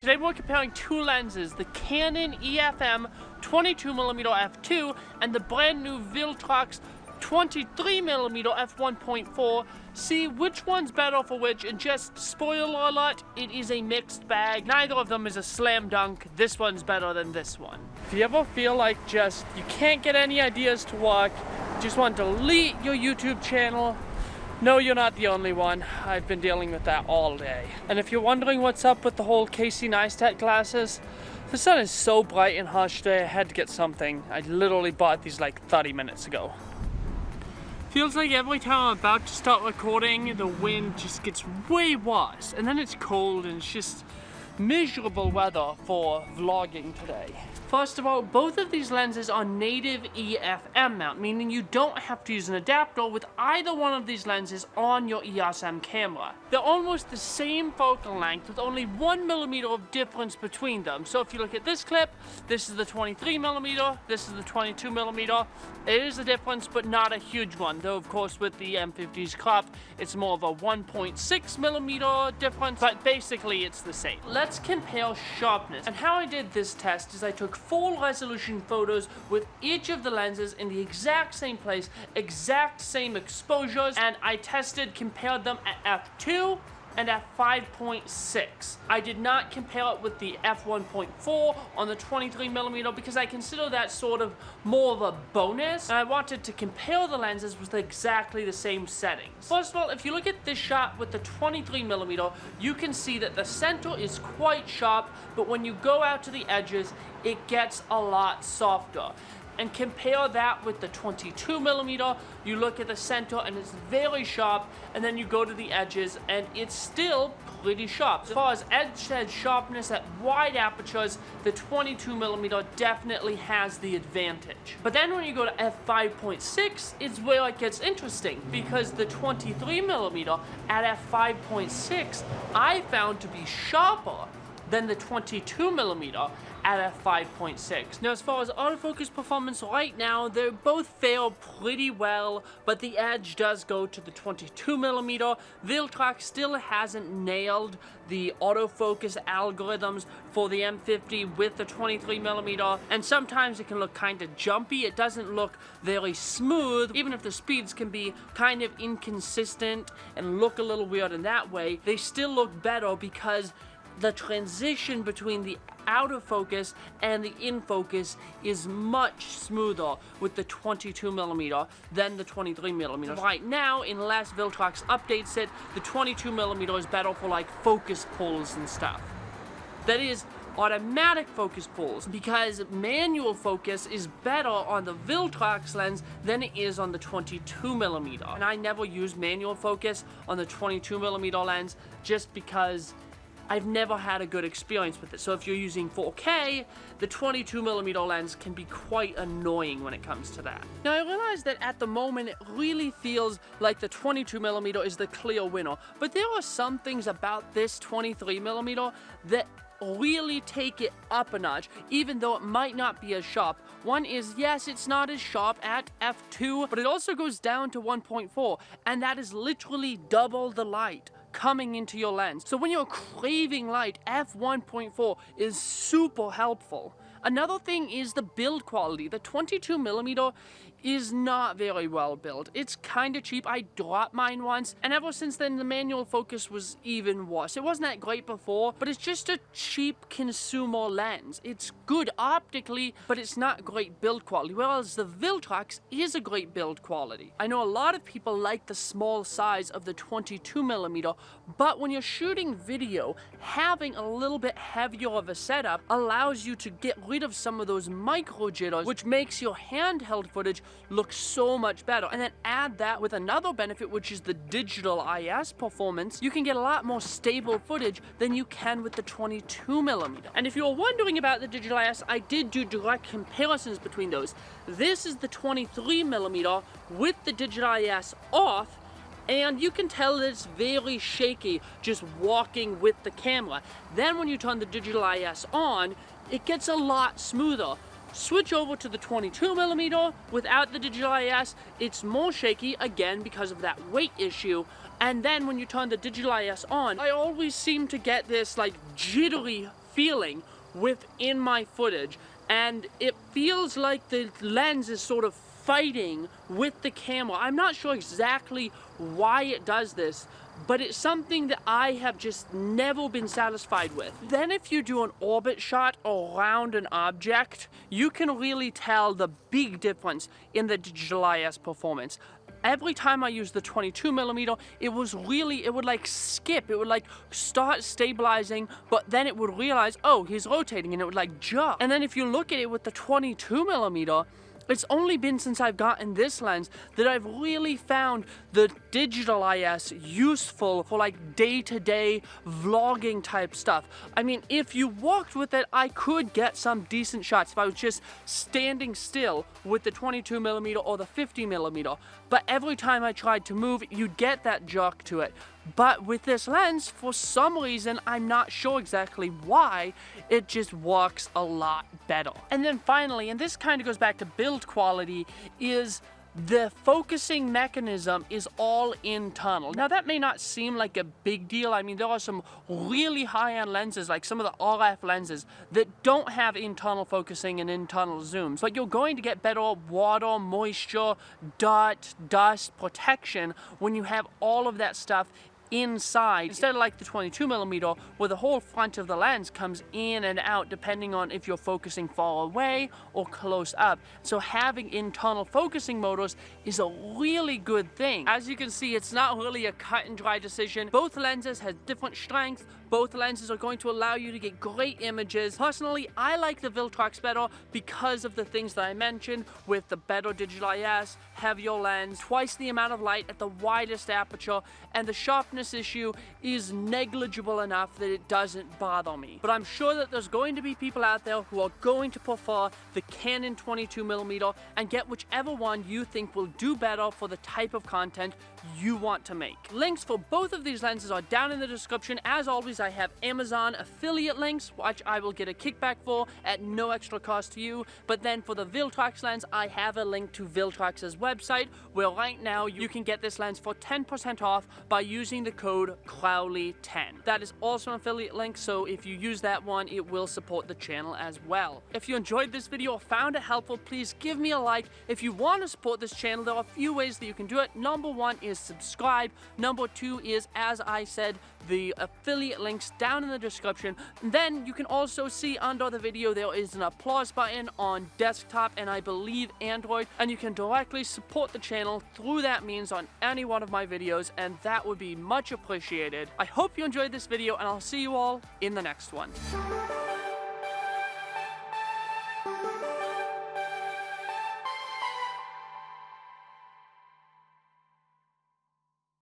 Today we're comparing two lenses, the Canon EFM 22mm f2 and the brand new Viltrox 23mm f1.4. See which one's better for which, and just spoiler alert, it is a mixed bag. Neither of them is a slam dunk. This one's better than this one. If you ever feel like just you can't get any ideas to work, just want to delete your YouTube channel, no, you're not the only one. I've been dealing with that all day. And if you're wondering what's up with the whole Casey Neistat glasses, the sun is so bright and harsh today, I had to get something. I literally bought these like 30 minutes ago. Feels like every time I'm about to start recording, the wind just gets way worse. And then it's cold and it's just miserable weather for vlogging today. First of all, both of these lenses are native EFM mount, meaning you don't have to use an adapter with either one of these lenses on your ESM camera. They're almost the same focal length with only 1mm of difference between them. So if you look at this clip, this is the 23mm, this is the 22mm. It is a difference, but not a huge one. Though of course with the M50's crop, it's more of a 1.6mm difference, but basically it's the same. Let's compare sharpness. And how I did this test is I took full resolution photos with each of the lenses in the exact same place, exact same exposures, and I compared them at f2 and at 5.6. I did not compare it with the f1.4 on the 23mm because I consider that sort of more of a bonus, and I wanted to compare the lenses with exactly the same settings. First of all, if you look at this shot with the 23mm, you can see that the center is quite sharp, but when you go out to the edges, it gets a lot softer. And compare that with the 22mm, you look at the center and it's very sharp, and then you go to the edges and it's still pretty sharp. As far as edge sharpness at wide apertures, the 22mm definitely has the advantage. But then when you go to f5.6, it's where it gets interesting, because the 23mm at f5.6 I found to be sharper than the 22mm at f5.6. Now, as far as autofocus performance right now, they both fare pretty well, but the edge does go to the 22mm. Viltrox still hasn't nailed the autofocus algorithms for the M50 with the 23mm, and sometimes it can look kind of jumpy. It doesn't look very smooth. Even if the speeds can be kind of inconsistent and look a little weird in that way, they still look better because the transition between the out of focus and the in focus is much smoother with the 22mm than the 23mm. Right now, unless Viltrox updates it, the 22mm is better for like focus pulls and stuff. That is, automatic focus pulls, because manual focus is better on the Viltrox lens than it is on the 22mm. And I never use manual focus on the 22mm lens just because I've never had a good experience with it. So if you're using 4K, the 22mm lens can be quite annoying when it comes to that. Now, I realize that at the moment it really feels like the 22mm is the clear winner, but there are some things about this 23mm that really take it up a notch, even though it might not be as sharp. One is, yes, it's not as sharp at f2, but it also goes down to 1.4, and that is literally double the light coming into your lens. So when you're craving light, f1.4 is super helpful. Another thing is the build quality. The 22mm is not very well built. It's kind of cheap. I dropped mine once, and ever since then the manual focus was even worse. It wasn't that great before, but it's just a cheap consumer lens. It's good optically, but it's not great build quality, whereas the Viltrox is a great build quality. I know a lot of people like the small size of the 22mm, but when you're shooting video, having a little bit heavier of a setup allows you to get rid of some of those micro jitters, which makes your handheld footage look so much better. And then add that with another benefit, which is the digital IS performance. You can get a lot more stable footage than you can with the 22mm. And if you're wondering about the digital IS, I did do direct comparisons between those. This is the 23mm with the digital IS off, and you can tell that it's very shaky just walking with the camera. Then when you turn the digital IS on, it gets a lot smoother. Switch over to the 22mm without the digital IS, it's more shaky again because of that weight issue. And then when you turn the digital IS on, I always seem to get this like jittery feeling within my footage, and it feels like the lens is sort of fighting with the camera. I'm not sure exactly why it does this, but it's something that I have just never been satisfied with. Then if you do an orbit shot around an object, you can really tell the big difference in the digital IS performance. Every time I used the 22mm, it would like skip, it would like start stabilizing, but then it would realize, oh, he's rotating, and it would like jerk. And then if you look at it with the 22mm, it's only been since I've gotten this lens that I've really found the digital IS useful for like day-to-day vlogging type stuff. I mean, if you walked with it, I could get some decent shots if I was just standing still with the 22mm or the 50mm. But every time I tried to move, you'd get that jerk to it. But with this lens, for some reason, I'm not sure exactly why, it just works a lot better. And then finally, and this kind of goes back to build quality, is the focusing mechanism is all internal. Now that may not seem like a big deal. I mean, there are some really high-end lenses, like some of the RF lenses, that don't have internal focusing and internal zooms. But you're going to get better water, moisture, dirt, dust protection when you have all of that stuff inside, instead of like the 22mm where the whole front of the lens comes in and out depending on if you're focusing far away or close up. So having internal focusing motors is a really good thing. As you can see, it's not really a cut and dry decision. Both lenses have different strengths. Both lenses are going to allow you to get great images. Personally, I like the Viltrox better because of the things that I mentioned, with the better digital IS, heavier lens, twice the amount of light at the widest aperture, and the sharpness issue is negligible enough that it doesn't bother me. But I'm sure that there's going to be people out there who are going to prefer the Canon 22mm and get whichever one you think will do better for the type of content you want to make. Links for both of these lenses are down in the description. As always, I have Amazon affiliate links, which I will get a kickback for at no extra cost to you. But then for the Viltrox lens, I have a link to Viltrox's website, where right now you can get this lens for 10% off by using the code Crowley10. That is also an affiliate link, so if you use that one, it will support the channel as well. If you enjoyed this video or found it helpful, please give me a like. If you want to support this channel, there are a few ways that you can do it. Number one is subscribe. Number two is, as I said, the affiliate links down in the description. And then you can also see under the video there is an applause button on desktop and I believe Android, and you can directly support the channel through that means on any one of my videos, and that would be much appreciated. I hope you enjoyed this video, and I'll see you all in the next one.